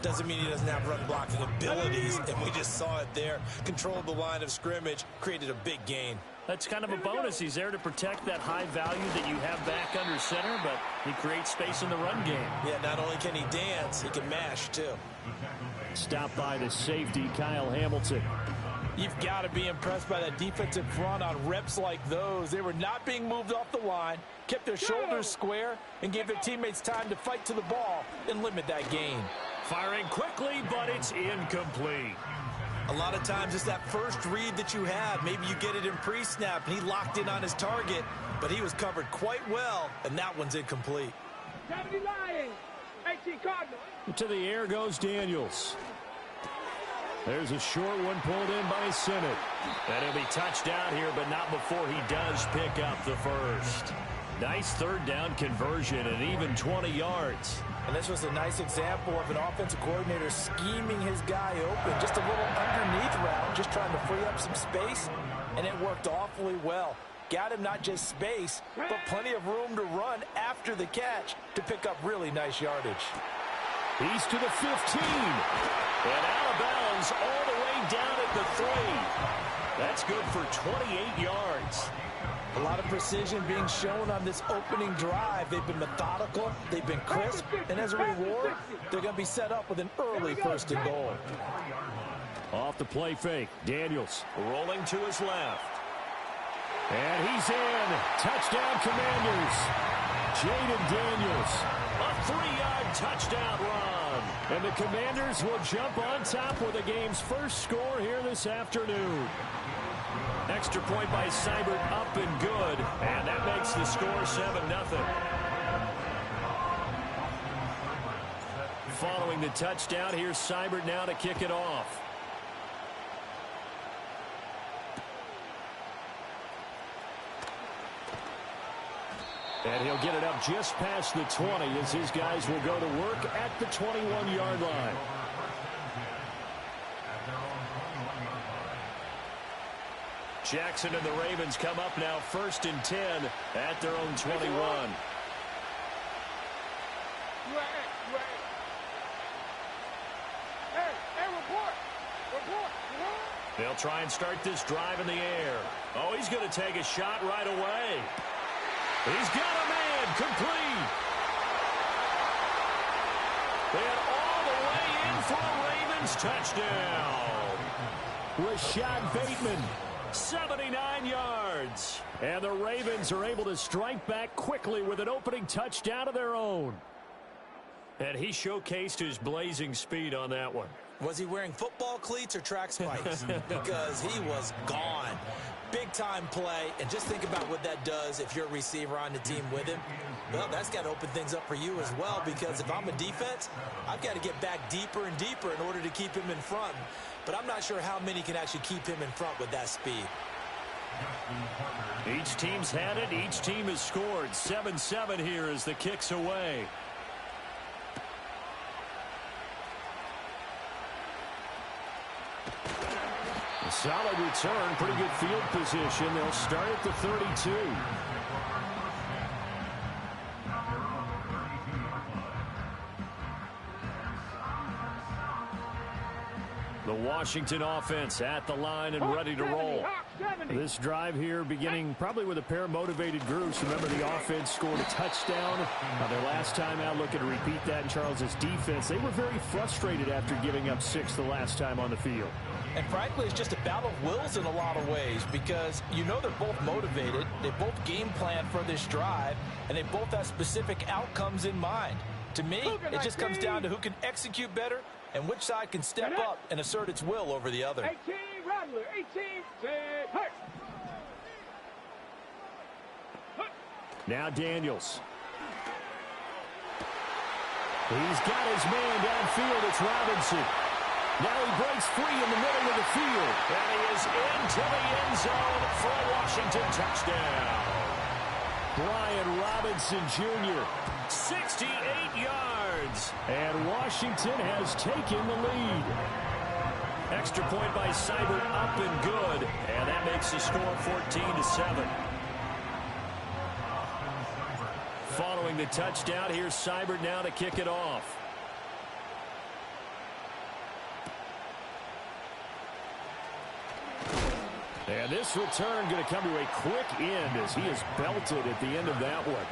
Doesn't mean he doesn't have run blocking abilities, and we just saw it there. Controlled the line of scrimmage, created a big gain. That's kind of a bonus. He's there to protect that high value that you have back under center, but he creates space in the run game. Yeah, not only can he dance, he can mash, too. Stop by the safety, Kyle Hamilton. You've got to be impressed by that defensive front on reps like those. They were not being moved off the line, kept their shoulders square, and gave their teammates time to fight to the ball and limit that gain. Firing quickly, but it's incomplete. A lot of times it's that first read that you have. Maybe you get it in pre-snap, and he locked in on his target, but he was covered quite well, and that one's incomplete. 70 Lions, 18 Cardinals. To the air goes Daniels. There's a short one pulled in by Sinnott. And he'll be touched down here, but not before he does pick up the first. Nice third down conversion and even 20 yards. And this was a nice example of an offensive coordinator scheming his guy open. Just a little underneath route, just trying to free up some space, and it worked awfully well. Got him not just space, but plenty of room to run after the catch to pick up really nice yardage. He's to the 15. And out of bounds all the way down at the 3. That's good for 28 yards. A lot of precision being shown on this opening drive. They've been methodical, they've been crisp, and as a reward, they're going to be set up with an early 1st and goal. Off the play fake, Daniels rolling to his left. And he's in. Touchdown, Commanders. Jaden Daniels, a 3-yard touchdown run. And the Commanders will jump on top with the game's first score here this afternoon. Extra point by Seibert, up and good. And that makes the score 7-0. Following the touchdown, here's Seibert now to kick it off. And he'll get it up just past the 20 as his guys will go to work at the 21-yard line. Jackson and the Ravens come up now 1st and 10 at their own 21. They'll try and start this drive in the air. Oh, he's going to take a shot right away. He's got a man, complete. And all the way in for a Ravens touchdown. Rashad Bateman, 79 yards. And the Ravens are able to strike back quickly with an opening touchdown of their own. And he showcased his blazing speed on that one. Was he wearing football cleats or track spikes? Because he was gone. Big-time play, and just think about what that does if you're a receiver on the team with him. Well, that's got to open things up for you as well, because if I'm a defense, I've got to get back deeper and deeper in order to keep him in front. But I'm not sure how many can actually keep him in front with that speed. Each team's had it. Each team has scored. 7-7 here as the kick's away. A solid return, pretty good field position. They'll start at the 32. The Washington offense at the line and ready to roll. This drive here beginning probably with a pair of motivated groups. Remember, the offense scored a touchdown their last time out. Looking to repeat that in Charles's defense. They were very frustrated after giving up 6 the last time on the field. And frankly, it's just a battle of wills in a lot of ways, because you know they're both motivated, they both game plan for this drive, and they both have specific outcomes in mind. To me, it just comes down to who can execute better and which side can step up and assert its will over the other. 18, Rattler, 18, set, hurt. Now Daniels. He's got his man downfield. It's Robinson. Now he breaks free in the middle of the field. And he is into the end zone for a Washington touchdown. Brian Robinson Jr., 68 yards. And Washington has taken the lead. Extra point by Seibert, up and good. And that makes the score 14-7. Following the touchdown, here's Seibert now to kick it off. And this return going to come to a quick end as he is belted at the end of that one.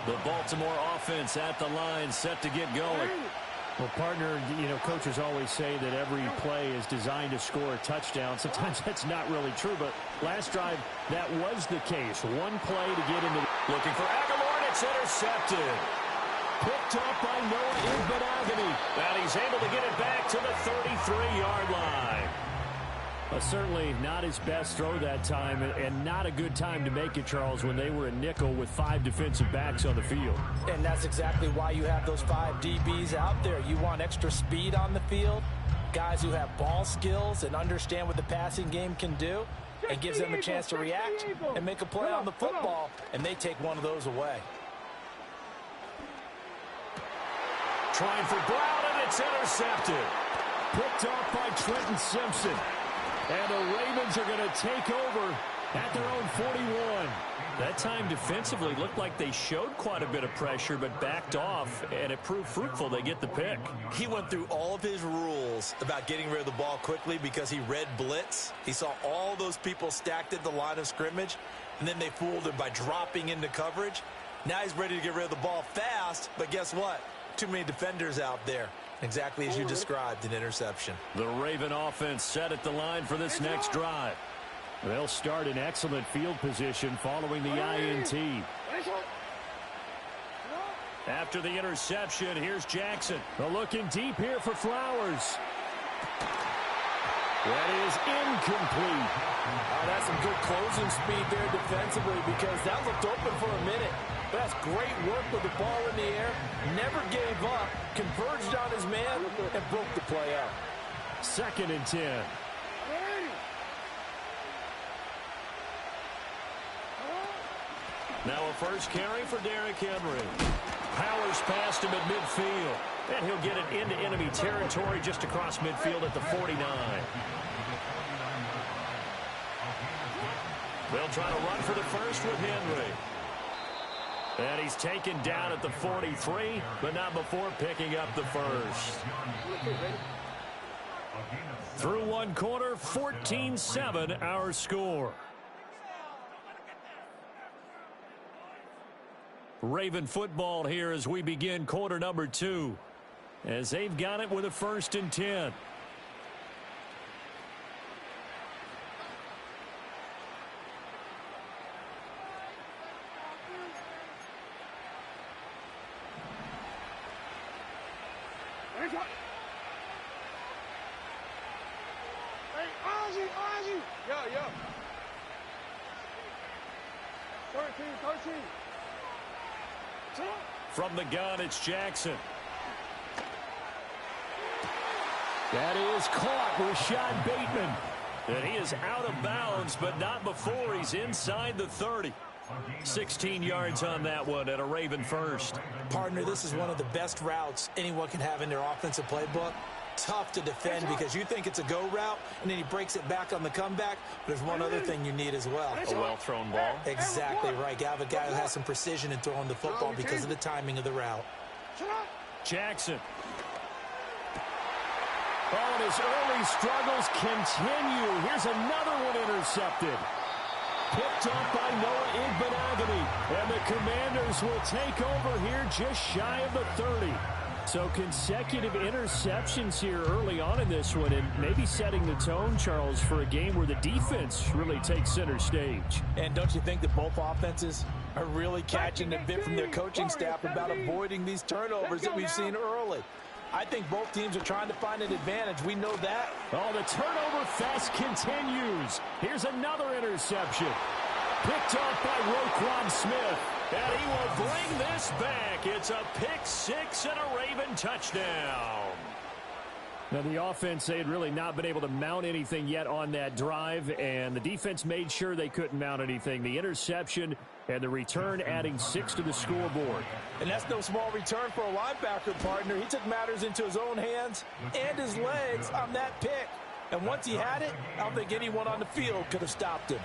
The Baltimore offense at the line, set to get going. Well, partner, coaches always say that every play is designed to score a touchdown. Sometimes that's not really true, but last drive, that was the case. One play to get into Looking for Aguilar, and it's intercepted. picked up by Noah Igbenogany. And he's able to get it back to the 33-yard line. Certainly not his best throw that time, and not a good time to make it, Charles, when they were a nickel with 5 defensive backs on the field. And that's exactly why you have those 5 DBs out there. You want extra speed on the field, guys who have ball skills and understand what the passing game can do, and gives them a chance to react and make a play on the football, and they take one of those away. Trying for Brown, and it's intercepted. Picked off by Trenton Simpson. And the Ravens are going to take over at their own 41. That time defensively looked like they showed quite a bit of pressure but backed off, and it proved fruitful. They get the pick. He went through all of his rules about getting rid of the ball quickly because he read blitz. He saw all those people stacked at the line of scrimmage, and then they fooled him by dropping into coverage. Now he's ready to get rid of the ball fast, but guess what? Too many defenders out there. Exactly as you described, an interception. The Raven offense set at the line for this next drive. They'll start in excellent field position following the INT. After the interception, here's Jackson. They're looking deep here for Flowers. That is incomplete. That's some good closing speed there defensively, because that looked open for a minute. But that's great work with the ball in the air. Never gave up, converged on his man, and broke the play up. 2nd and 10. Now a first carry for Derrick Henry. Powers past him at midfield. And he'll get it into enemy territory just across midfield at the 49. They'll try to run for the first with Henry. And he's taken down at the 43, but not before picking up the first. Through one quarter, 14-7 our score. Raven football here as we begin quarter number 2. As they've got it with a 1st and 10. Yo. 13. From the gun, it's Jackson. That is caught. Rashad Bateman. And he is out of bounds, but not before he's inside the 30. 16 yards on that one at a Raven first. Partner, this is one of the best routes anyone can have in their offensive playbook. Tough to defend because you think it's a go route, and then he breaks it back on the comeback. But there's one other thing you need as well. A well-thrown ball. Exactly right. You have a guy who has some precision in throwing the football because of the timing of the route. Jackson. Oh, and his early struggles continue. Here's another one intercepted. Picked up by Noah Igbenogany. And the Commanders will take over here just shy of the 30. So consecutive interceptions here early on in this one, and maybe setting the tone, Charles, for a game where the defense really takes center stage. And don't you think that both offenses are really catching a bit from their coaching staff about avoiding these turnovers that we've seen early? I think both teams are trying to find an advantage. We know that. Oh, the turnover fest continues. Here's another interception. Picked off by Roquan Smith. And he will bring this back. It's a pick six and a Raven touchdown. Now, the offense, they had really not been able to mount anything yet on that drive, and the defense made sure they couldn't mount anything. The interception and the return adding 6 to the scoreboard. And that's no small return for a linebacker, partner. He took matters into his own hands and his legs on that pick. And once he had it, I don't think anyone on the field could have stopped him.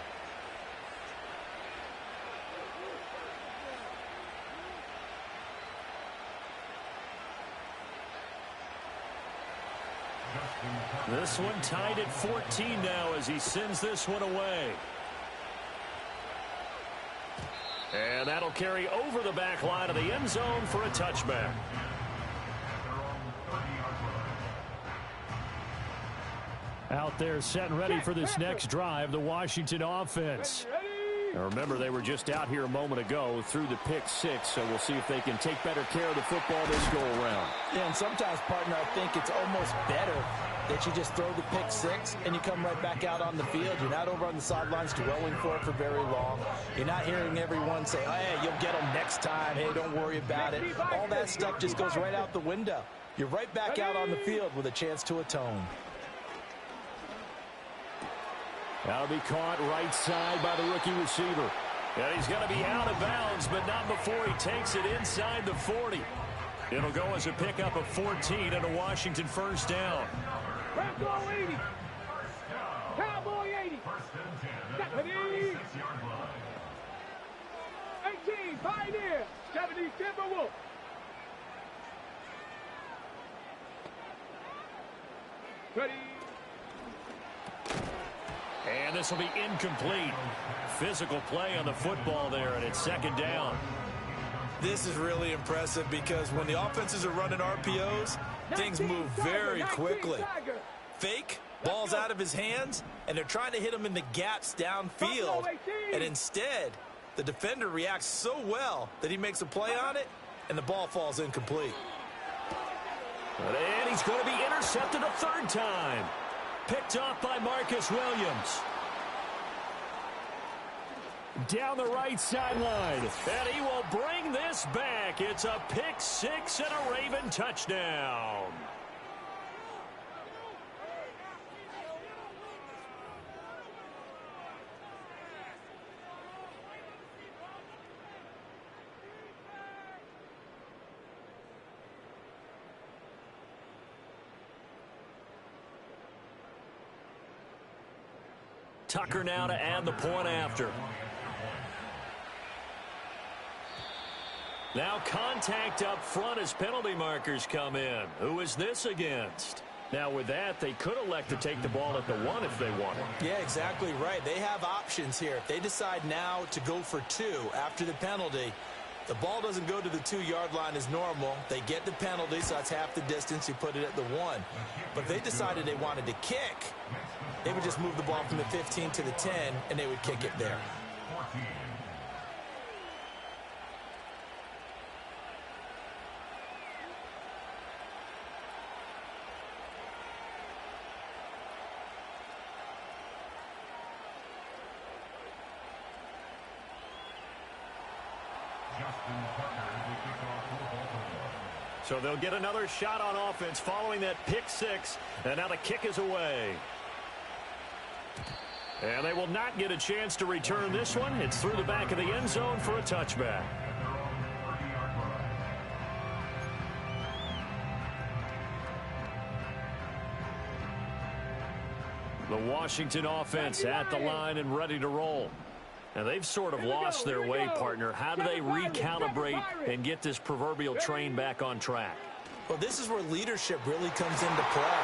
This one tied at 14 now as he sends this one away. And that'll carry over the back line of the end zone for a touchback. Out there set and ready for this next drive, the Washington offense. Now remember, they were just out here a moment ago through the pick six, so we'll see if they can take better care of the football this go-around. Yeah, and sometimes, partner, I think it's almost better that you just throw the pick six and you come right back out on the field. You're not over on the sidelines dwelling for it for very long. You're not hearing everyone say, hey, you'll get them next time. Hey, don't worry about it. All that stuff just goes right out the window. You're right back out on the field with a chance to atone. That'll be caught right side by the rookie receiver. And he's going to be out of bounds, but not before he takes it inside the 40. It'll go as a pickup of 14 and a Washington first down. Cowboy 80. Cowboy 80. Stephanie. 18, Pioneer. 70, Timberwolf. Ready. And this will be incomplete. Physical play on the football there, and it's second down. This is really impressive because when the offenses are running RPOs, things move very quickly. Fake, ball's out of his hands, and they're trying to hit him in the gaps downfield. And instead, the defender reacts so well that he makes a play on it, and the ball falls incomplete. And he's going to be intercepted a third time. Picked off by Marcus Williams. Down the right sideline. And he will bring this back. It's a pick six and a Raven touchdown. Tucker now to add the point after. Now contact up front as penalty markers come in. Who is this against? Now with that, they could elect to take the ball at the 1 if they wanted. Yeah, exactly right. They have options here. If they decide now to go for 2 after the penalty, the ball doesn't go to the 2-yard line as normal. They get the penalty, so that's half the distance. You put it at the 1. But if they decided they wanted to kick, they would just move the ball from the 15 to the 10, and they would kick it there. So they'll get another shot on offense following that pick six, and now the kick is away. And they will not get a chance to return this one. It's through the back of the end zone for a touchback. The Washington offense at the line and ready to roll. Now, they've sort of lost their way, partner. How do they recalibrate and get this proverbial train back on track? Well, this is where leadership really comes into play.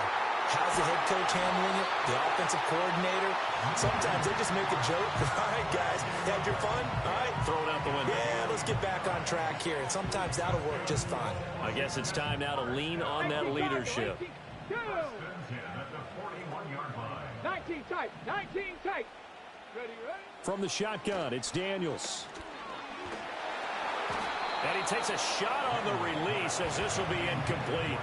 How's the head coach handling it? The offensive coordinator? Sometimes they just make a joke. All right, guys, had your fun? All right. Throw it out the window. Yeah, let's get back on track here. And sometimes that'll work just fine. I guess it's time now to lean on that leadership. 19 tight. 19 tight. Ready, ready. From the shotgun, it's Daniels. And he takes a shot on the release as this will be incomplete.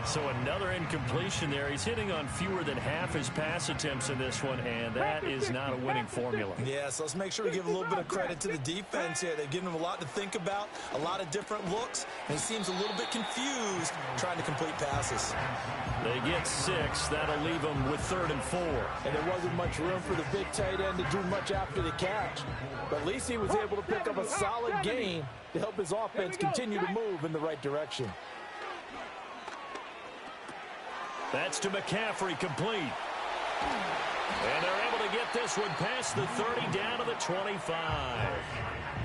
So another incompletion there. He's hitting on fewer than half his pass attempts in this one, and that is not a winning formula. Yeah, so let's make sure we give a little bit of credit to the defense here. They've given him a lot to think about, a lot of different looks, and he seems a little bit confused trying to complete passes. They get 6. That'll leave them with 3rd and 4. And there wasn't much room for the big tight end to do much after the catch. But at least he was able to pick up a solid gain to help his offense continue to move in the right direction. That's to McCaffrey, complete. And they're able to get this one past the 30 down to the 25.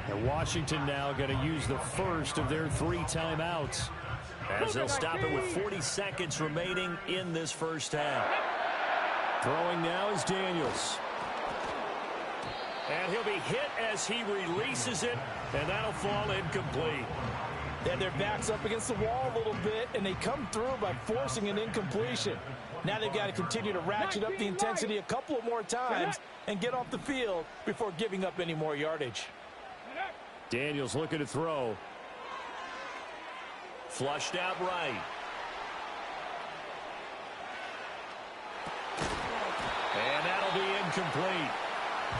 And Washington now going to use the first of their 3 timeouts. as they'll stop it with 40 seconds remaining in this first half. Throwing now is Daniels. And he'll be hit as he releases it, and that'll fall incomplete. And their back's up against the wall a little bit, and they come through by forcing an incompletion. Now they've got to continue to ratchet up the intensity a couple of more times and get off the field before giving up any more yardage. Daniels looking to throw. Flushed out right. And that'll be incomplete.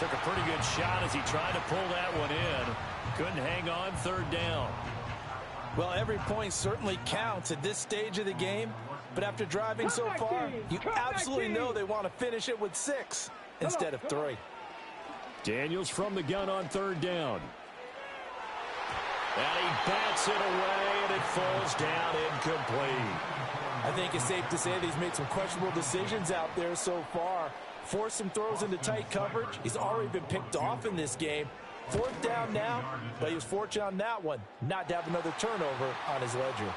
Took a pretty good shot as he tried to pull that one in. Couldn't hang on, third down. Well, every point certainly counts at this stage of the game, but after driving so far, you absolutely know they want to finish it with 6 instead of 3. Daniels from the gun on third down. And he bats it away, and it falls down incomplete. I think it's safe to say that he's made some questionable decisions out there so far. Forced some throws into tight coverage. He's already been picked off in this game. Fourth down now, but he was fortunate on that one not to have another turnover on his ledger.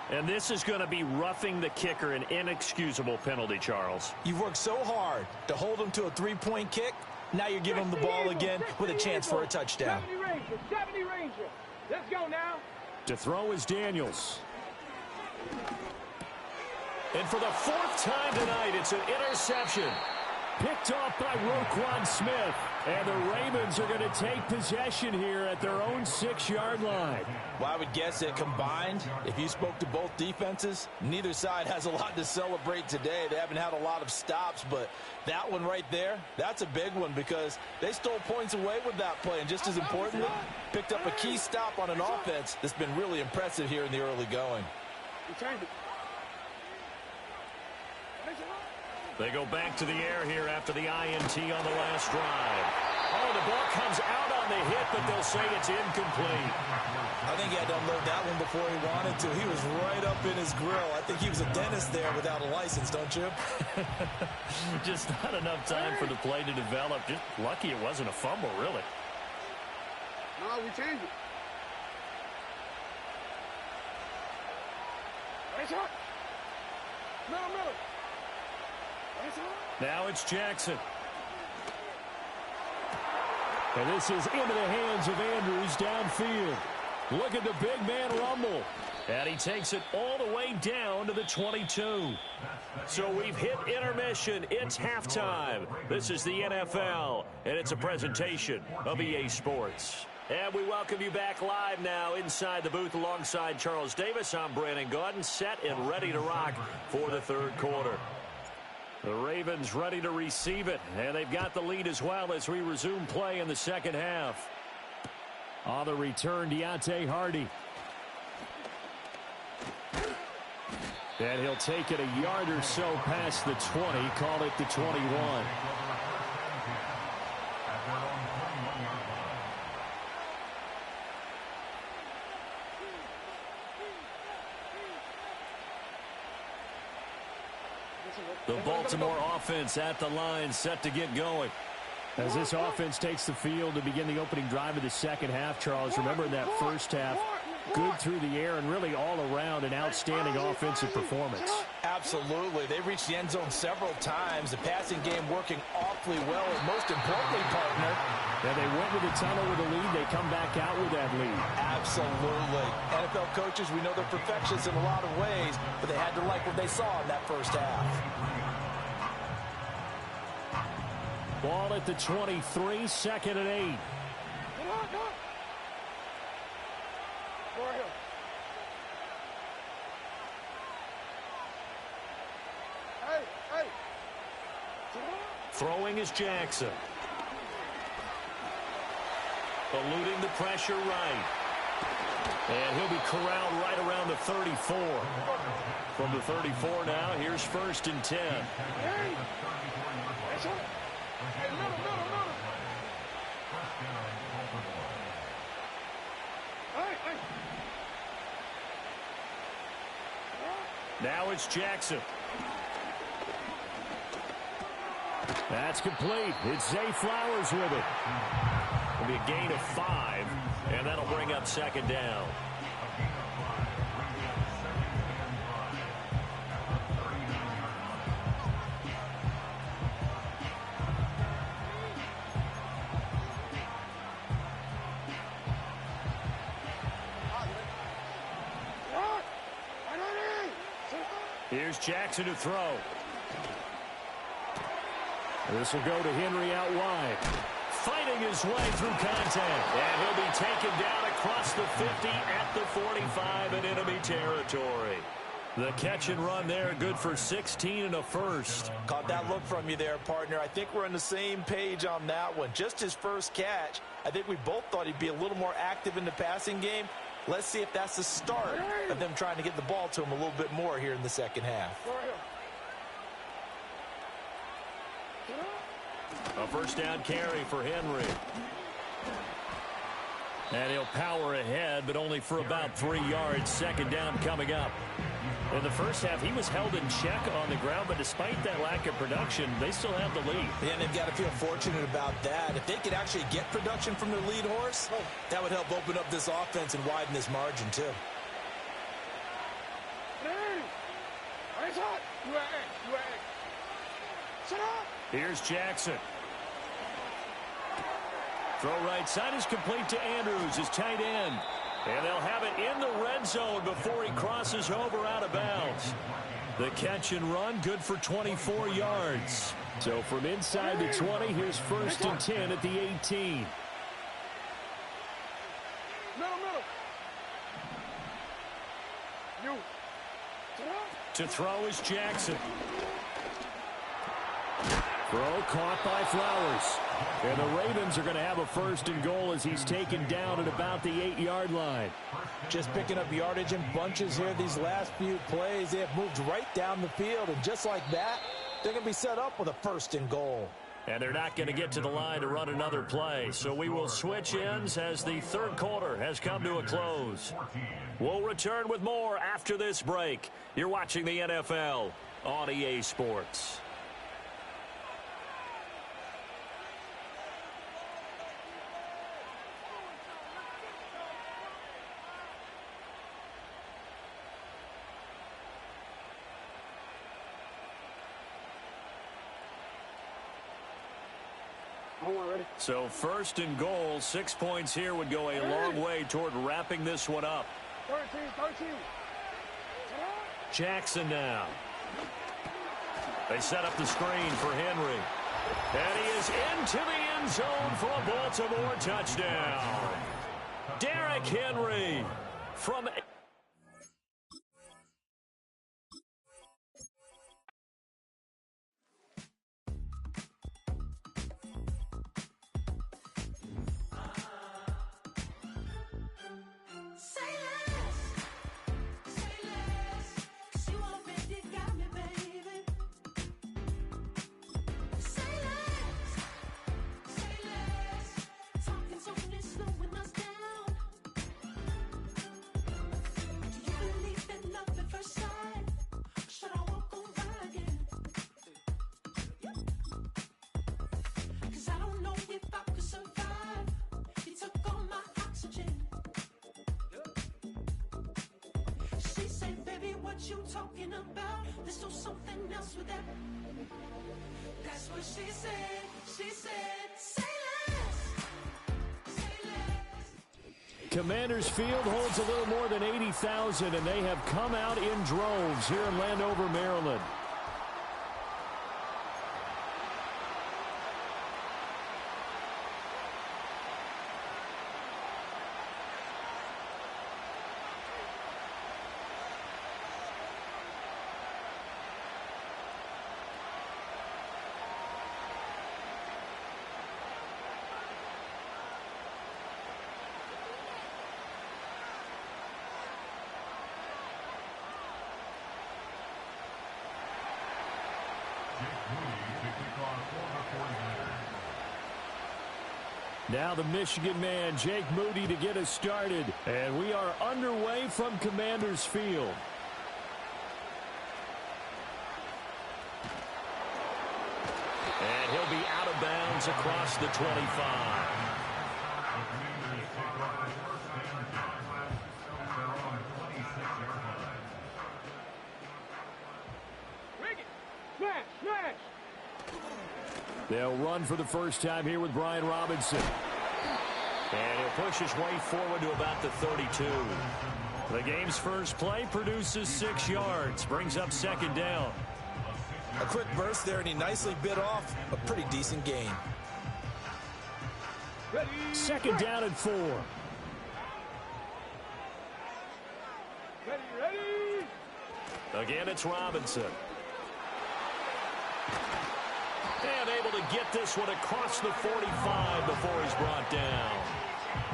And this is going to be roughing the kicker, an inexcusable penalty, Charles. You've worked so hard to hold him to a 3-point kick. Now you're giving him the ball again with a chance for a touchdown. 70 Ranger. Let's go now. To throw is Daniels. And for the 4th time tonight, it's an interception. Picked off by Roquan Smith. And the Ravens are going to take possession here at their own 6-yard line. Well, I would guess that combined, if you spoke to both defenses, neither side has a lot to celebrate today. They haven't had a lot of stops, but that one right there, that's a big one because they stole points away with that play. And just as importantly, picked up a key stop on an offense that's been really impressive here in the early going. They go back to the air here after the INT on the last drive. Oh, the ball comes out on the hit, but they'll say it's incomplete. I think he had to unload that one before he wanted to. He was right up in his grill. I think he was a dentist there without a license, don't you? Just not enough time for the play to develop. Just lucky it wasn't a fumble, really. No, we change it. Nice hot. Middle. Now it's Jackson. And this is into the hands of Andrews downfield. Look at the big man rumble. And he takes it all the way down to the 22. So we've hit intermission. It's halftime. This is the NFL, and it's a presentation of EA Sports. And we welcome you back live now inside the booth alongside Charles Davis. I'm Brandon Gaudin, set and ready to rock for the third quarter. The Ravens ready to receive it, and they've got the lead as well as we resume play in the second half. On the return, Deontay Hardy. And he'll take it a yard or so past the 20, call it the 21. The Baltimore offense at the line, set to get going. As this offense takes the field to begin the opening drive of the second half, Charles, remember in that first half, good through the air and really all around an outstanding offensive performance. Absolutely. They reached the end zone several times. The passing game working awfully well, and most importantly, partner. Yeah, they went with a tunnel with a lead. They come back out with that lead. Absolutely. NFL coaches, we know they're perfectionists in a lot of ways, but they had to like what they saw in that first half. Ball at the 23, 2nd and 8. Throwing is Jackson. Eluding the pressure right. And he'll be corralled right around the 34. From the 34 now, here's 1st and 10. Now it's Jackson. That's complete. It's Zay Flowers with it. It'll be a gain of 5, and that'll bring up 2nd down. Here's Jackson to throw. This will go to Henry out wide. Fighting his way through contact. And he'll be taken down across the 50 at the 45 in enemy territory. The catch and run there, good for 16 and a first. Caught that look from you there, partner. I think we're on the same page on that one. Just his first catch. I think we both thought he'd be a little more active in the passing game. Let's see if that's the start of them trying to get the ball to him a little bit more here in the second half. A first down carry for Henry. And he'll power ahead, but only for about 3 yards. Second down coming up. In the first half, he was held in check on the ground, but despite that lack of production, they still have the lead. And they've got to feel fortunate about that. If they could actually get production from their lead horse, that would help open up this offense and widen this margin, too. Here's Jackson. Throw right side is complete to Andrews, his tight end. And they'll have it in the red zone before he crosses over out of bounds. The catch and run, good for 24 yards. So from inside the 20, here's first and 10 at the 18. To throw is Jackson. Throw caught by Flowers. And the Ravens are going to have a first and goal as he's taken down at about the 8-yard line. Just picking up yardage in bunches here these last few plays. They have moved right down the field, and just like that, they're going to be set up with a first and goal. And they're not going to get to the line to run another play. So we will switch ends as the third quarter has come to a close. We'll return with more after this break. You're watching the NFL on EA Sports. So first and goal, 6 points here would go a long way toward wrapping this one up. 13. Jackson now. They set up the screen for Henry. And he is into the end zone for a Baltimore touchdown. Derrick Henry from... You talking about? Let's do something else with that. That's what she said. She said, say less. Say less. Commanders Field holds a little more than 80,000, and they have come out in droves here in Landover, Maryland. Now the Michigan man, Jake Moody, to get us started. And we are underway from Commanders Field. And he'll be out of bounds across the 25. They'll run for the first time here with Brian Robinson. And he'll push his way forward to about the 32. The game's first play produces 6 yards, brings up second down. A quick burst there, and he nicely bit off a pretty decent gain. Second down and 4. Ready. Again, it's Robinson. And able to get this one across the 45 before he's brought down.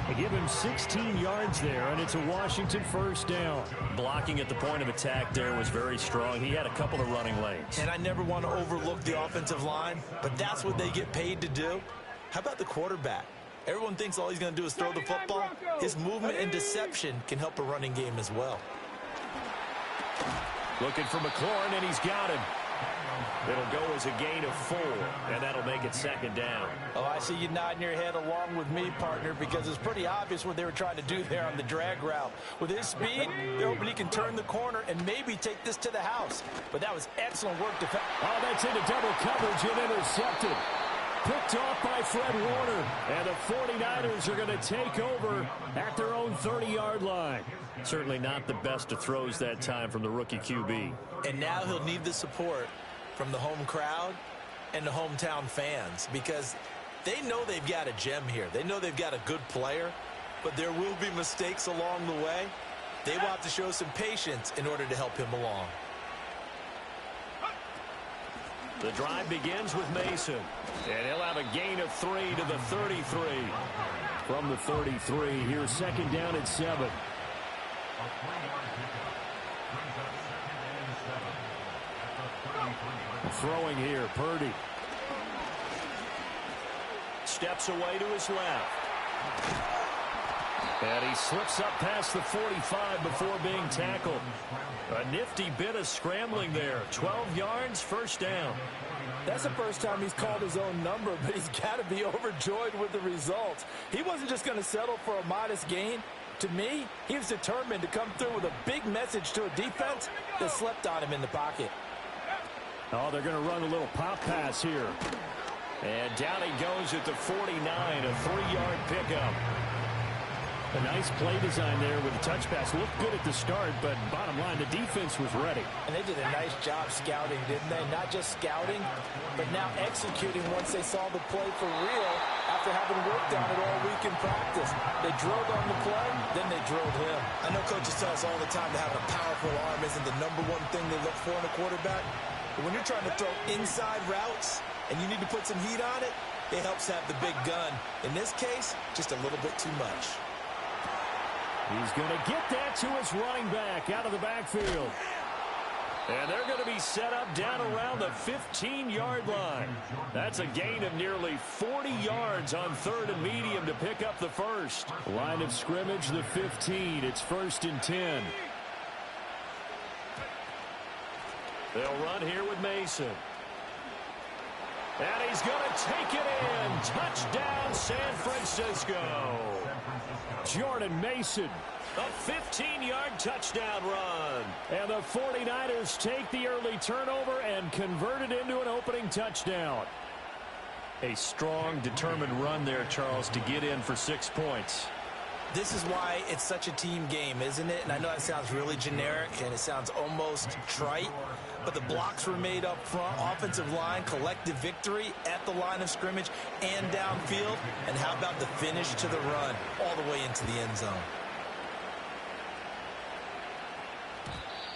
They give him 16 yards there, and it's a Washington first down. Blocking at the point of attack there was very strong. He had a couple of running lanes. And I never want to overlook the offensive line, but that's what they get paid to do. How about the quarterback? Everyone thinks all he's going to do is throw the football. His movement and deception can help a running game as well. Looking for McLaurin, and he's got him. It'll go as a gain of 4, and that'll make it second down. Oh, I see you nodding your head along with me, partner, because it's pretty obvious what they were trying to do there on the drag route. With his speed, they're hoping he can turn the corner and maybe take this to the house. But that was excellent work. Oh, that's into double coverage and intercepted. Picked off by Fred Warner. And the 49ers are going to take over at their own 30-yard line. Certainly not the best of throws that time from the rookie QB. And now he'll need the support from the home crowd and the hometown fans, because they know they've got a gem here. They know they've got a good player, but there will be mistakes along the way. They will have to show some patience in order to help him along. The drive begins with Mason, and he'll have a gain of 3 to the 33. From the 33, here's second down at 7. Throwing here, Purdy. Steps away to his left. And he slips up past the 45 before being tackled. A nifty bit of scrambling there. 12 yards, first down. That's the first time he's called his own number, but he's got to be overjoyed with the results. He wasn't just going to settle for a modest gain. To me, he was determined to come through with a big message to a defense that slept on him in the pocket. Oh, they're going to run a little pop pass here. And down he goes at the 49, a 3-yard pickup. A nice play design there with a touch pass. Looked good at the start, but bottom line, the defense was ready. And they did a nice job scouting, didn't they? Not just scouting, but now executing once they saw the play for real after having worked on it all week in practice. They drilled on the play, then they drilled him. I know coaches tell us all the time that having a powerful arm isn't the #1 thing they look for in a quarterback. But when you're trying to throw inside routes and you need to put some heat on it, it helps have the big gun. In this case, just a little bit too much. He's going to get that to his running back out of the backfield. And they're going to be set up down around the 15-yard line. That's a gain of nearly 40 yards on 3rd and medium to pick up the first. Line of scrimmage, the 15. It's 1st and 10. They'll run here with Mason. And he's going to take it in. Touchdown, San Francisco. Jordan Mason. A 15-yard touchdown run. And the 49ers take the early turnover and convert it into an opening touchdown. A strong, determined run there, Charles, to get in for 6 points. This is why it's such a team game, isn't it? And I know that sounds really generic and it sounds almost trite, but the blocks were made up front, offensive line, collective victory at the line of scrimmage and downfield. And how about the finish to the run all the way into the end zone?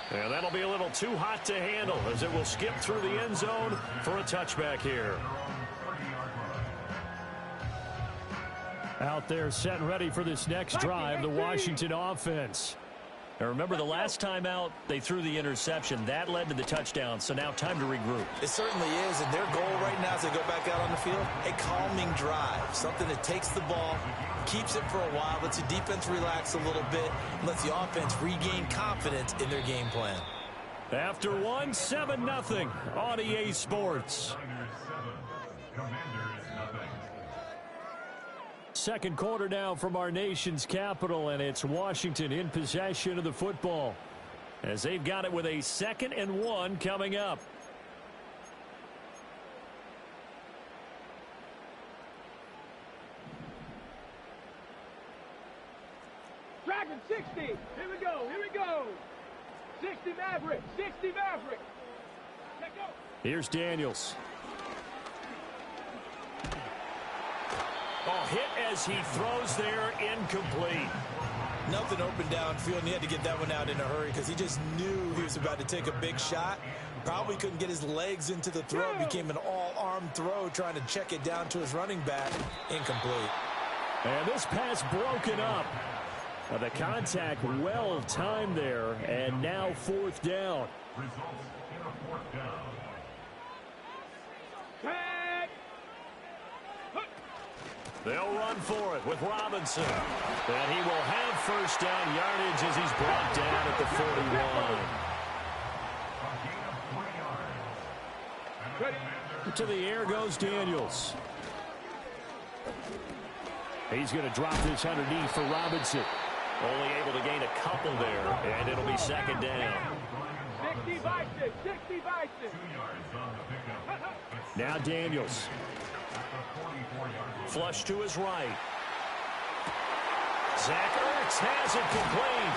And that'll be a little too hot to handle as it will skip through the end zone for a touchback here. Out there set and ready for this next drive, the Washington offense. Now remember, the last time out, they threw the interception. That led to the touchdown, so now time to regroup. It certainly is, and their goal right now as they go back out on the field, a calming drive, something that takes the ball, keeps it for a while, lets the defense relax a little bit, and lets the offense regain confidence in their game plan. After 7-0 on EA Sports. Second quarter now from our nation's capital, and it's Washington in possession of the football as they've got it with a 2nd and 1 coming up. Maverick, 60. Here we go. 60 Maverick. 60 Maverick. Let go. Here's Daniels. Oh, hit as he throws there, incomplete. Nothing open downfield, and he had to get that one out in a hurry because he just knew he was about to take a big shot. Probably couldn't get his legs into the throw. It became an all-arm throw trying to check it down to his running back. Incomplete. And this pass broken up. The contact well timed there, and now 4th down. Results in a 4th down. Tag. They'll run for it with Robinson. And he will have 1st down yardage as he's brought down at the 41. To the air goes Daniels. He's going to drop this underneath for Robinson. Only able to gain a couple there, and it'll be 2nd down. 60 Bison, 60 Bison. Now Daniels. Flush to his right. Zach Ertz has it complete.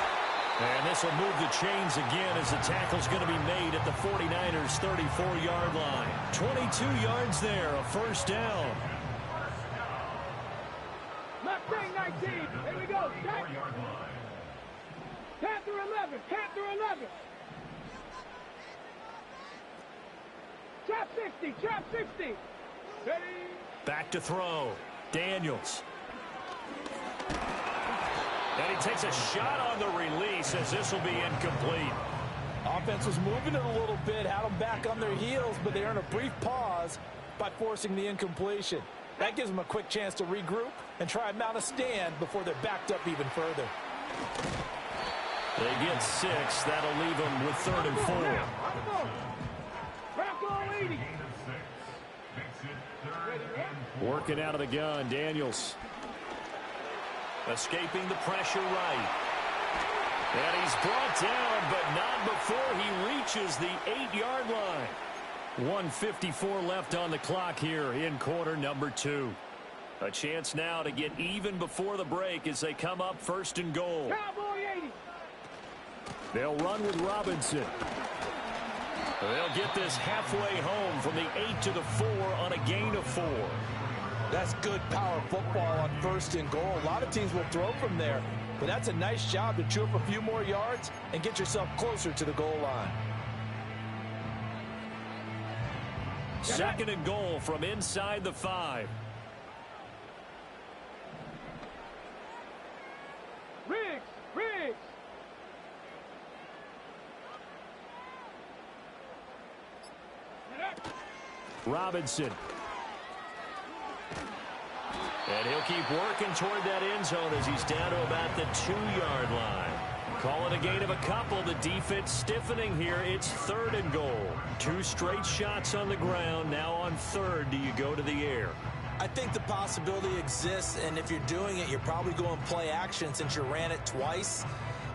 And this will move the chains again as the tackle's going to be made at the 49ers' 34-yard line. 22 yards there, a 1st down. Mustang 19, here we go. 10 through 11, 10 through 11. Trap 60, trap 60. Ready? Back to throw. Daniels. And he takes a shot on the release as this will be incomplete. Offense was moving it a little bit, had them back on their heels, but they earn a brief pause by forcing the incompletion. That gives them a quick chance to regroup and try and mount a stand before they're backed up even further. They get 6. That'll leave them with 3rd and 4. Working out of the gun, Daniels. Escaping the pressure right. And he's brought down, but not before he reaches the 8-yard line. 1:54 left on the clock here in quarter number 2. A chance now to get even before the break as they come up 1st and goal. They'll run with Robinson. They'll get this halfway home from the 8 to the 4 on a gain of 4. That's good power football on 1st and goal. A lot of teams will throw from there, but that's a nice job to chew up a few more yards and get yourself closer to the goal line. 2nd and goal from inside the 5. Riggs. Robinson. And he'll keep working toward that end zone as he's down to about the 2-yard line. Call it a gain of a couple. The defense stiffening here. It's 3rd and goal. 2 straight shots on the ground. Now on 3rd, do you go to the air? I think the possibility exists, and if you're doing it, you're probably going play action since you ran it twice.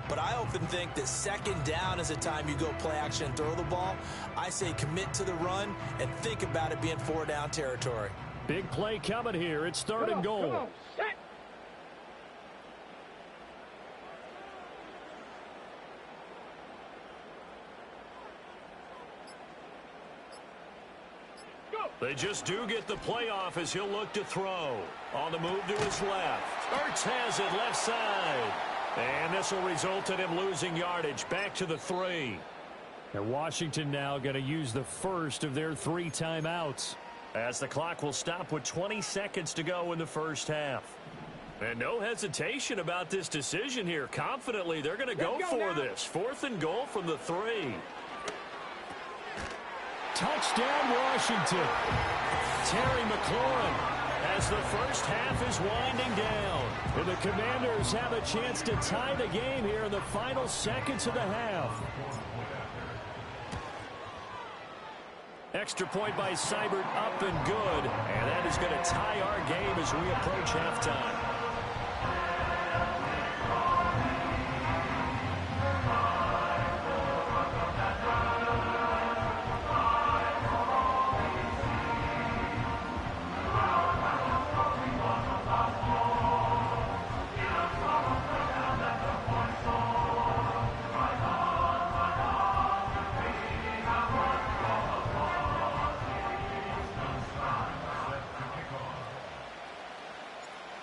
But I often think that 2nd down is the time you go play action and throw the ball. I say commit to the run and think about it being 4-down territory. Big play coming here. It's 3rd and goal. Come on. Set. They just do get the playoff as he'll look to throw. On the move to his left. Ertz has it left side. And this will result in him losing yardage back to the 3. And Washington now going to use the first of their 3 timeouts, as the clock will stop with 20 seconds to go in the 1st half. And no hesitation about this decision here. Confidently, they're going to go for this. 4th and goal from the 3. Touchdown, Washington. Terry McLaurin as the 1st half is winding down. And the Commanders have a chance to tie the game here in the final seconds of the half. Extra point by Seibert, up and good. And that is going to tie our game as we approach halftime.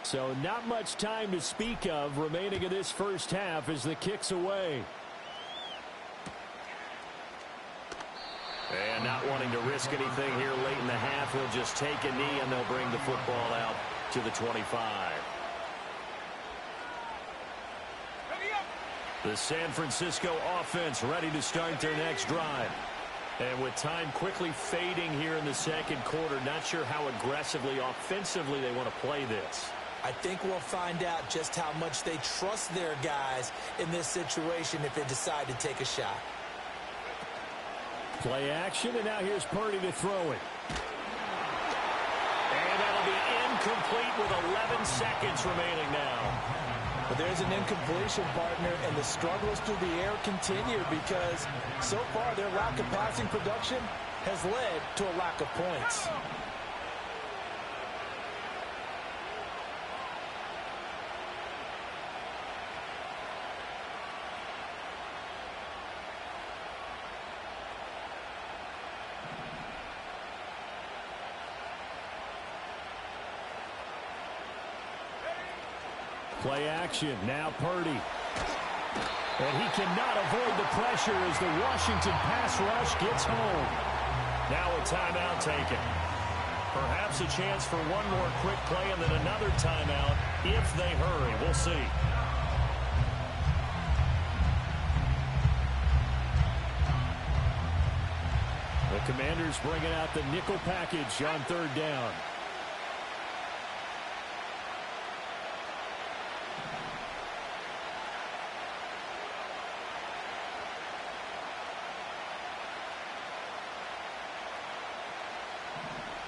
So not much time to speak of remaining in this first half as the kick's away. And not wanting to risk anything here late in the half, he'll just take a knee and they'll bring the football out to the 25. The San Francisco offense ready to start their next drive. And with time quickly fading here in the second quarter, not sure how aggressively, offensively they want to play this. I think we'll find out just how much they trust their guys in this situation if they decide to take a shot. Play action, and now here's Purdy to throw it. And that'll be incomplete with 11 seconds remaining now. But there's an incompletion, partner, and the struggles through the air continue because so far their lack of passing production has led to a lack of points. Play action. Now Purdy. And he cannot avoid the pressure as the Washington pass rush gets home. Now a timeout taken. Perhaps a chance for one more quick play and then another timeout if they hurry. We'll see. The Commanders bringing out the nickel package on third down.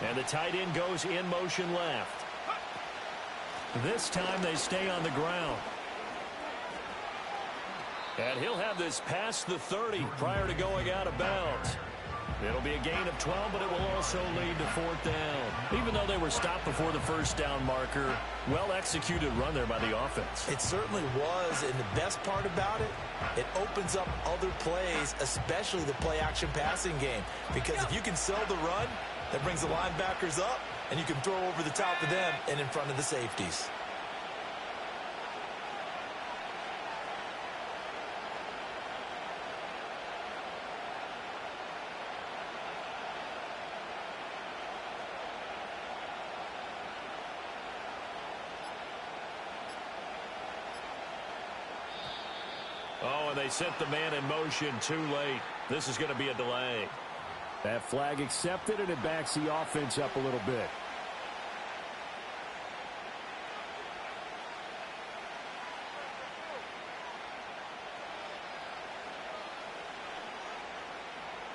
And the tight end goes in motion left. This time they stay on the ground. And he'll have this past the 30 prior to going out of bounds. It'll be a gain of 12, but it will also lead to fourth down. Even though they were stopped before the first down marker, well-executed run there by the offense. It certainly was, and the best part about it, it opens up other plays, especially the play-action passing game. Because if you can sell the run, that brings the linebackers up, and you can throw over the top of them and in front of the safeties. Oh, and they sent the man in motion too late. This is going to be a delay. That flag accepted, and it backs the offense up a little bit.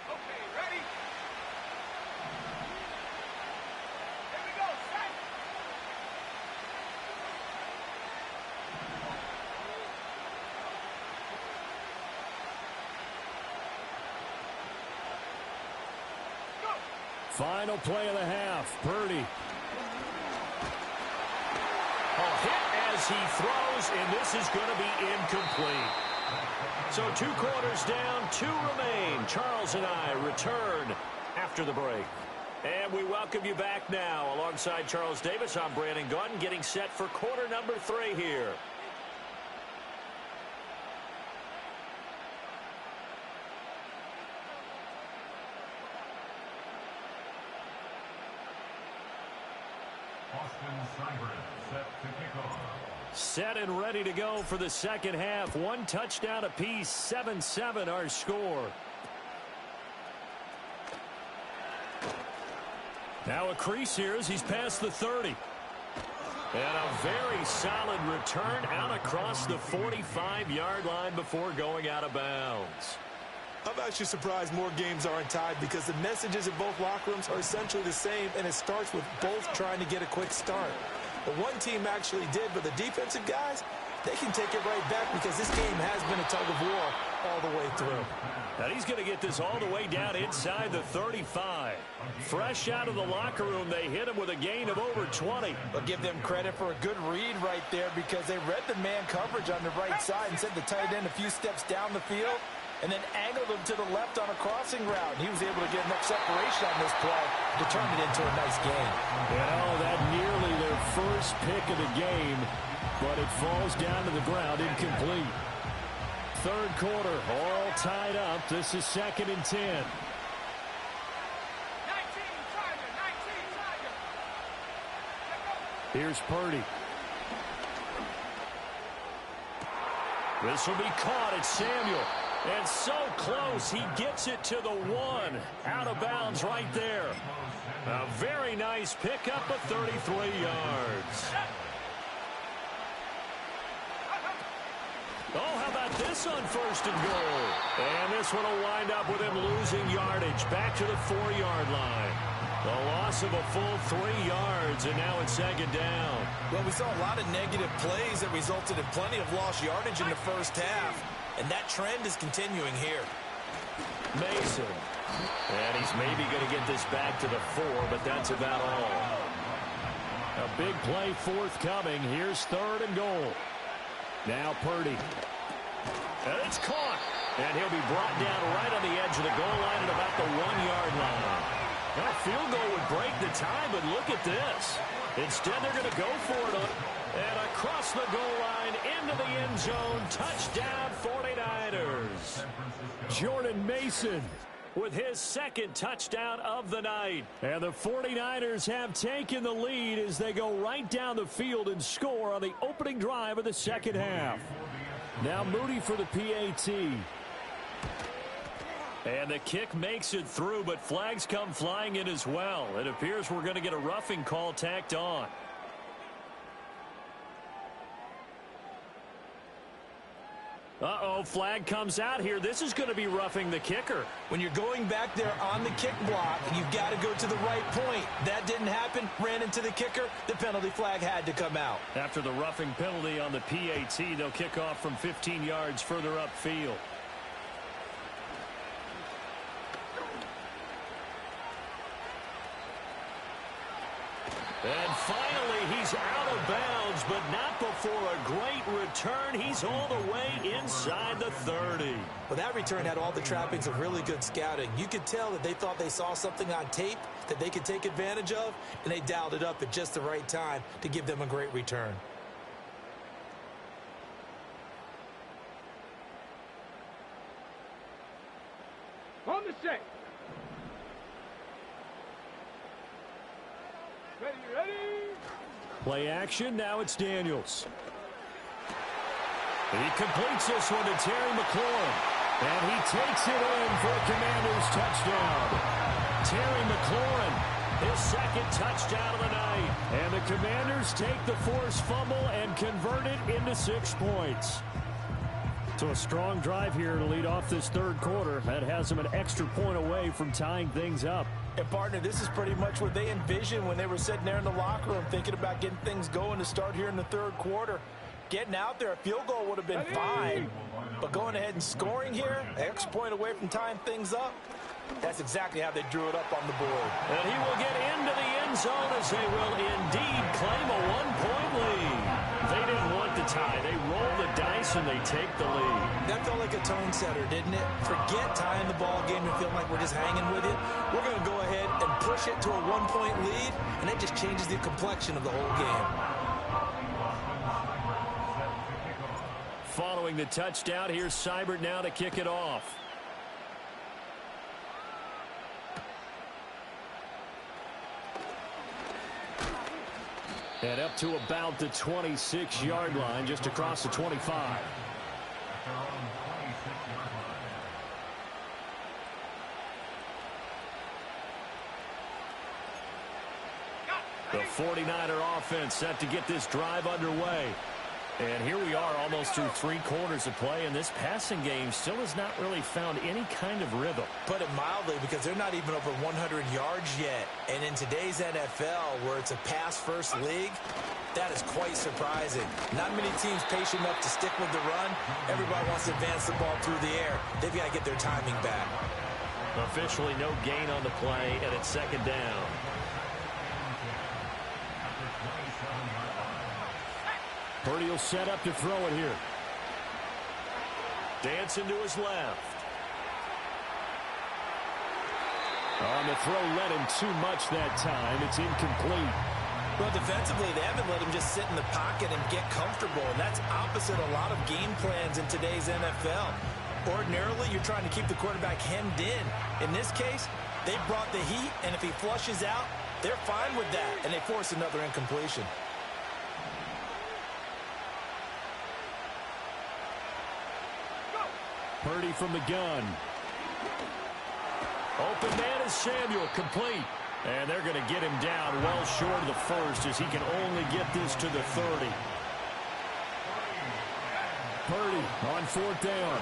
Okay, ready? Here we go, set! Final play of the half. Purdy. A hit as he throws, and this is going to be incomplete. So 2 quarters down, 2 remain. Charles and I return after the break. And we welcome you back now. Alongside Charles Davis, I'm Brandon Gaudin, getting set for quarter number 3 here. Set and ready to go for the second half. 1 touchdown apiece, 7-7 our score. Now a crease here as he's past the 30. And a very solid return out across the 45-yard line before going out of bounds. I'm actually surprised more games aren't tied because the messages in both locker rooms are essentially the same, and it starts with both trying to get a quick start. The one team actually did, but the defensive guys, they can take it right back because this game has been a tug of war all the way through. And he's going to get this all the way down inside the 35. Fresh out of the locker room, they hit him with a gain of over 20. But give them credit for a good read right there because they read the man coverage on the right side and sent the tight end a few steps down the field and then angled him to the left on a crossing route. And he was able to get enough separation on this play to turn it into a nice gain. That nearly their first pick of the game, but it falls down to the ground incomplete. Third quarter, all tied up. This is 2nd and 10. 19 Tiger. Here's Purdy. This will be caught at Samuel. And so close, he gets it to the 1. Out of bounds right there. A very nice pickup of 33 yards. Oh, how about this on 1st and goal? And this one will wind up with him losing yardage. Back to the 4-yard line. A loss of a full 3 yards, and now it's 2nd down. Well, we saw a lot of negative plays that resulted in plenty of lost yardage in the first half, and that trend is continuing here. Mason. And he's maybe going to get this back to the 4, but that's about all. A big play forthcoming. Here's 3rd and goal. Now Purdy. And it's caught. And he'll be brought down right on the edge of the goal line at about the 1-yard line. Now, a field goal would break the tie, but look at this. Instead, they're going to go for it. And across the goal line, into the end zone, touchdown 49ers. Jordan Mason with his 2nd touchdown of the night. And the 49ers have taken the lead as they go right down the field and score on the opening drive of the 2nd half. Now Moody for the PAT. And the kick makes it through, but flags come flying in as well. It appears we're going to get a roughing call tacked on. Uh-oh, flag comes out here. This is going to be roughing the kicker. When you're going back there on the kick block, you've got to go to the right point. That didn't happen. Ran into the kicker. The penalty flag had to come out. After the roughing penalty on the PAT, they'll kick off from 15 yards further upfield. And finally, he's out of bounds, but not before a great return. He's all the way inside the 30. Well, that return had all the trappings of really good scouting. You could tell that they thought they saw something on tape that they could take advantage of, and they dialed it up at just the right time to give them a great return. On the set. Ready. Play action, now it's Daniels. He completes this one to Terry McLaurin. And he takes it in for a Commanders touchdown. Terry McLaurin, his 2nd touchdown of the night. And the Commanders take the forced fumble and convert it into 6 points. So a strong drive here to lead off this 3rd quarter. That has them an extra point away from tying things up. And, partner, this is pretty much what they envisioned when they were sitting there in the locker room thinking about getting things going to start here in the 3rd quarter. Getting out there, a field goal would have been fine. But going ahead and scoring here, an extra point away from tying things up, that's exactly how they drew it up on the board. And he will get into the end zone as they will indeed claim a 1-point lead. They didn't want the tie. They roll the dice and they take the lead. That felt like a tone setter, didn't it? Forget tying the ball game and feeling like we're just hanging with it. We're going to go ahead and push it to a 1-point lead, and that just changes the complexion of the whole game. Following the touchdown, here's Seibert now to kick it off. And up to about the 26-yard line, just across the 25. The 49er offense set to get this drive underway. And here we are almost through 3 quarters of play, and this passing game still has not really found any kind of rhythm. Put it mildly, because they're not even over 100 yards yet. And in today's NFL, where it's a pass-first league, that is quite surprising. Not many teams patient enough to stick with the run. Everybody wants to advance the ball through the air. They've got to get their timing back. Officially no gain on the play, and it's 2nd down. Purdy will set up to throw it here. Dancing to his left. On the throw, led him too much that time. It's incomplete. Well, defensively, they haven't let him just sit in the pocket and get comfortable, and that's opposite a lot of game plans in today's NFL. Ordinarily, you're trying to keep the quarterback hemmed in. In this case, they brought the heat, and if he flushes out, they're fine with that, and they force another incompletion. Purdy from the gun. Open man is Samuel, complete. And they're going to get him down well short of the first as he can only get this to the 30. Purdy on 4th down.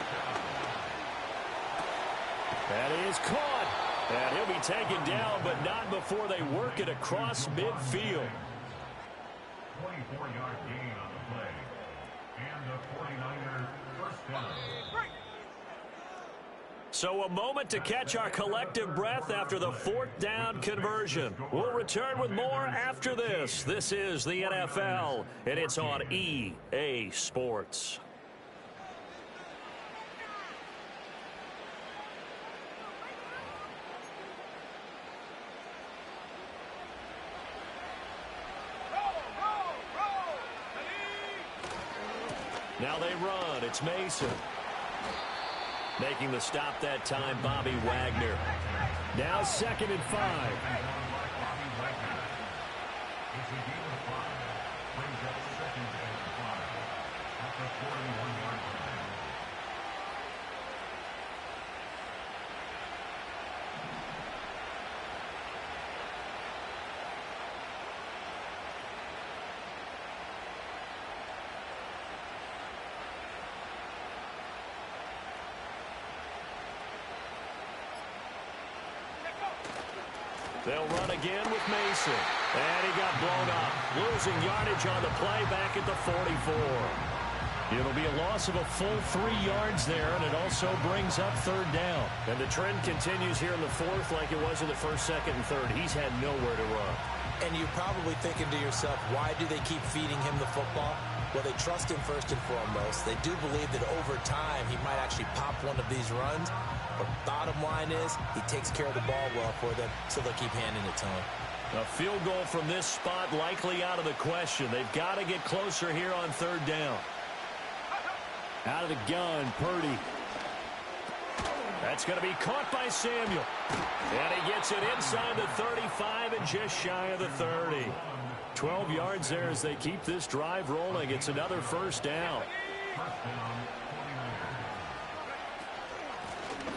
That is caught. And he'll be taken down, but not before they work it across midfield. 24-yard gain on the play. And the 49ers first down. So a moment to catch our collective breath after the 4th down conversion. We'll return with more after this. This is the NFL, and it's on EA Sports. Now they run. It's Mason. Making the stop that time, Bobby Wagner. Now 2nd and 5. They'll run again with Mason. And he got blown up. Losing yardage on the play back at the 44. It'll be a loss of a full 3 yards there, and it also brings up 3rd down. And the trend continues here in the 4th like it was in the 1st, 2nd, and 3rd. He's had nowhere to run. And you're probably thinking to yourself, why do they keep feeding him the football? Well, they trust him first and foremost. They do believe that over time he might actually pop one of these runs. But bottom line is he takes care of the ball well for them, so they'll keep handing it to him. A field goal from this spot likely out of the question. They've got to get closer here on 3rd down. Out of the gun, Purdy. That's going to be caught by Samuel. And he gets it inside the 35 and just shy of the 30. 12 yards there as they keep this drive rolling. It's another 1st down.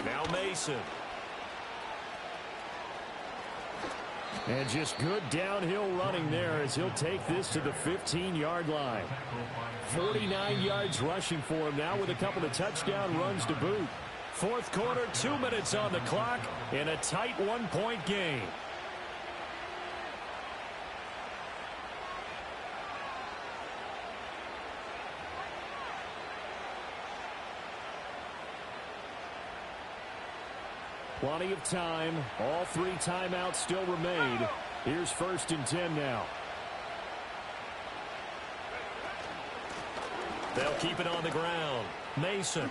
Now Mason. And just good downhill running there as he'll take this to the 15-yard line. 49 yards rushing for him now with a couple of touchdown runs to boot. 4th quarter, 2 minutes on the clock in a tight 1-point game. Plenty of time. All 3 timeouts still remain. Here's 1st and 10 now. They'll keep it on the ground. Mason.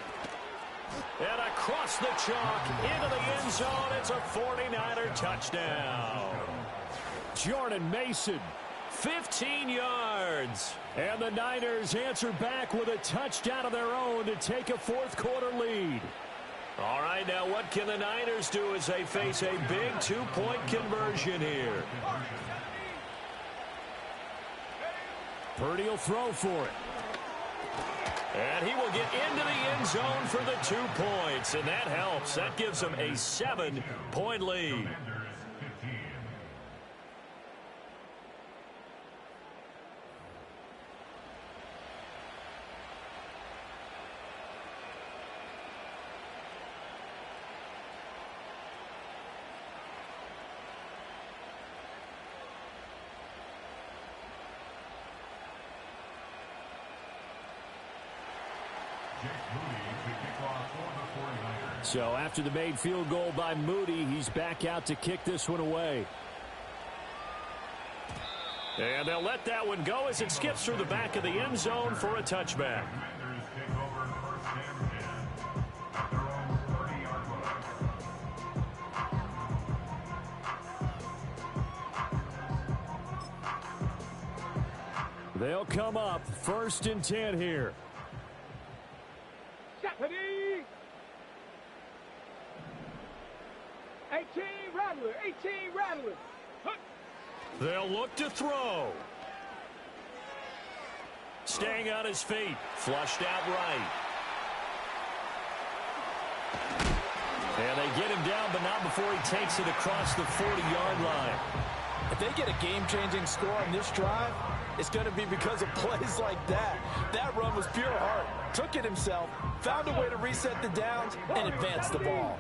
And across the chalk into the end zone. It's a 49er touchdown. Jordan Mason. 15 yards. And the Niners answer back with a touchdown of their own to take a 4th quarter lead. All right, now what can the Niners do as they face a big 2-point conversion here? Purdy will throw for it. And he will get into the end zone for the 2 points, and that helps. That gives them a 7-point lead. So after the made field goal by Moody, he's back out to kick this one away. And they'll let that one go as it skips through the back of the end zone for a touchback. They'll come up 1st and 10 here. Ready? 18 Rattler, 18 Rattler. Huck. They'll look to throw. Staying on his feet. Flushed out right. And they get him down, but not before he takes it across the 40-yard line. If they get a game-changing score on this drive, it's going to be because of plays like that. That run was pure heart. Took it himself, found a way to reset the downs, and advance the ball.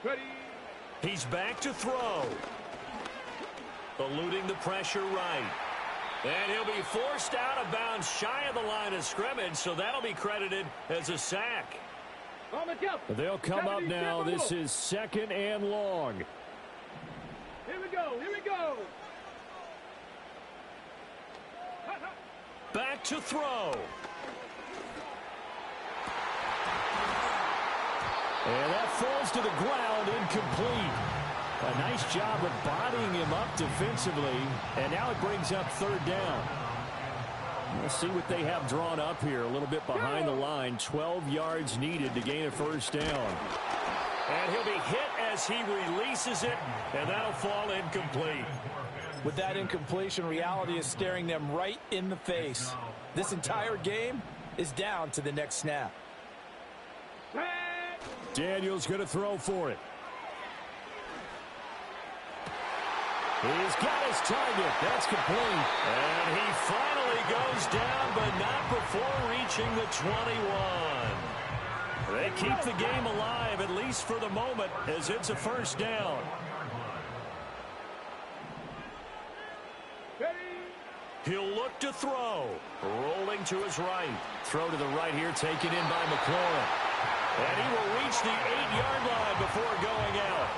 Ready? He's back to throw. Eluding the pressure right. And he'll be forced out of bounds shy of the line of scrimmage, so that'll be credited as a sack. On the go. They'll come up now. This is 2nd and long. Here we go, here we go. Back to throw. And that falls to the ground, incomplete. A nice job of bodying him up defensively. And now it brings up 3rd down. We'll see what they have drawn up here. A little bit behind the line. 12 yards needed to gain a 1st down. And he'll be hit as he releases it, and that'll fall incomplete. With that incompletion, reality is staring them right in the face. This entire game is down to the next snap. Daniel's going to throw for it. He's got his target. That's complete. And he finally goes down, but not before reaching the 21. They keep the game alive, at least for the moment, as it's a 1st down. He'll look to throw. Rolling to his right. Throw to the right here, taken in by McLaurin. And he will reach the 8-yard line before going out.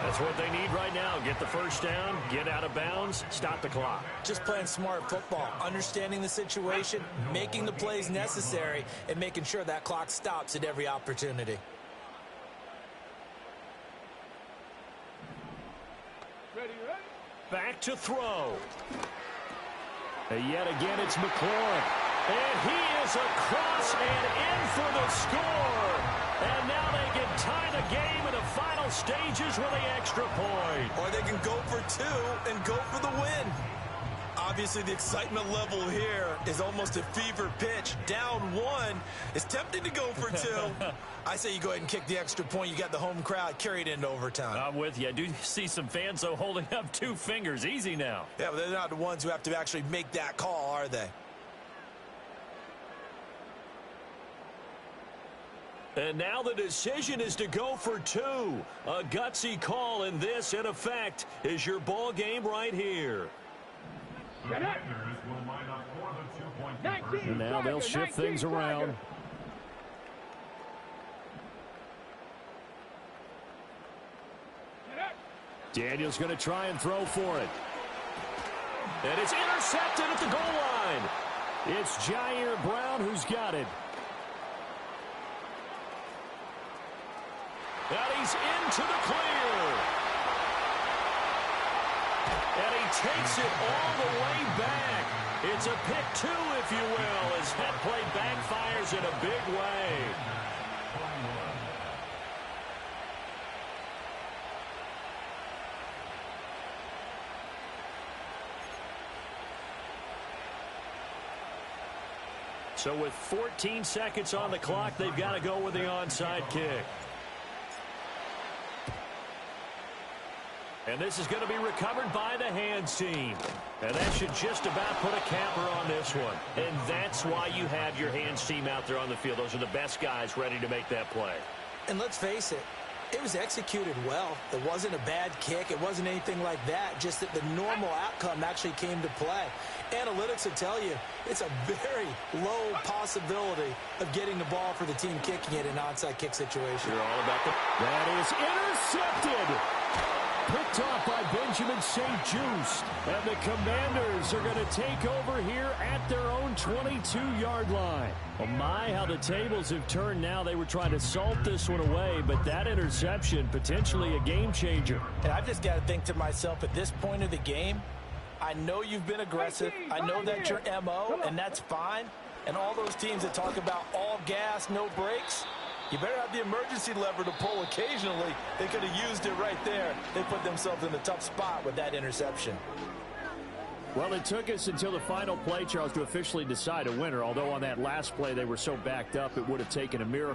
That's what they need right now. Get the 1st down, get out of bounds, stop the clock. Just playing smart football, understanding the situation, making the plays necessary, and making sure that clock stops at every opportunity. Ready, ready? Back to throw. And yet again, it's McLaurin. And he is across and in for the score. And now they can tie the game in the final stages with the extra point. Or they can go for 2 and go for the win. Obviously, the excitement level here is almost a fever pitch. Down 1. It's tempting to go for 2. I say you go ahead and kick the extra point. You got the home crowd carried into overtime. I'm with you. I do see some fans, though, holding up 2 fingers. Easy now. Yeah, but they're not the ones who have to actually make that call, are they? And now the decision is to go for 2. A gutsy call, and this, in effect, is your ball game right here. And now they'll shift things around. Daniel's going to try and throw for it. And it's intercepted at the goal line. It's Jair Brown who's got it. And he's into the clear. And he takes it all the way back. It's a pick 2, if you will, as that play backfires in a big way. So with 14 seconds on the clock, they've got to go with the onside kick. And this is going to be recovered by the hands team. And that should just about put a capper on this one. And that's why you have your hands team out there on the field. Those are the best guys ready to make that play. And let's face it, it was executed well. It wasn't a bad kick. It wasn't anything like that. Just that the normal outcome actually came to play. Analytics will tell you it's a very low possibility of getting the ball for the team kicking it in an onside kick situation. You're all about That is intercepted. Picked off by Benjamin St. Just. And the Commanders are going to take over here at their own 22-yard line. Oh my, how the tables have turned now. They were trying to salt this one away, but that interception, potentially a game changer. And I've just got to think to myself, at this point of the game, I know you've been aggressive. I know that's your MO, and that's fine. And all those teams that talk about all gas, no brakes, you better have the emergency lever to pull occasionally. They could have used it right there. They put themselves in a tough spot with that interception. Well, it took us until the final play, Charles, to officially decide a winner, although on that last play they were so backed up it would have taken a miracle.